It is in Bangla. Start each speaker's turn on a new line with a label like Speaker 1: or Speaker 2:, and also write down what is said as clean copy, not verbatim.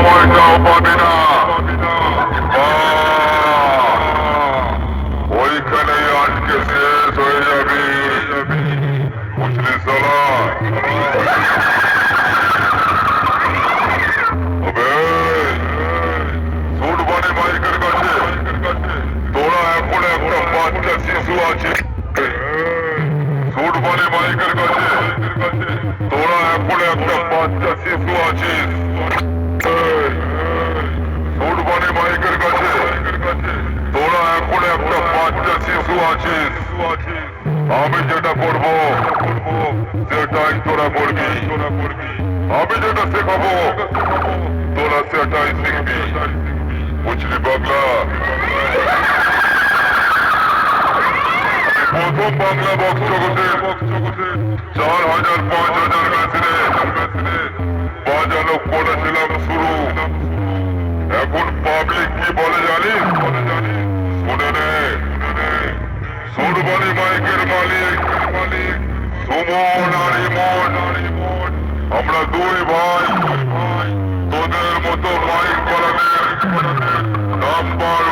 Speaker 1: পয়সাও পাবি না। ওইখানেই আজকে শেষ হয়ে যাবি, বুঝলি সালা? সুটবানি মাইকের কাছে তোরা এখন একটা বাচ্চা শিশু আছে। সুটবানি মাইকের কাছে তোরা এখন একটা বাচ্চা শিশু আছিস। সুটবানি মাইকের কাছে তোরা এখন একটা বাচ্চা শিশু আছিস। আমি যেটা করবো সেটাই তোরা করবি, আমি যেটা শেখাবো তোরা সেটাই শিখবি, বুঝলি পাগলা? প্রথম বাংলা বক্স জগতে 4000 5000 মেশিনে বাজানো করেছিলাম শুরু। এখন পাবলিক কি বলে জানিস? শুনে নে, সুটবানি মাইকের মালিক সুমন আর ইমন, আমরা দুই ভাই তোদের মতো মাইক বানানোর নাম্বার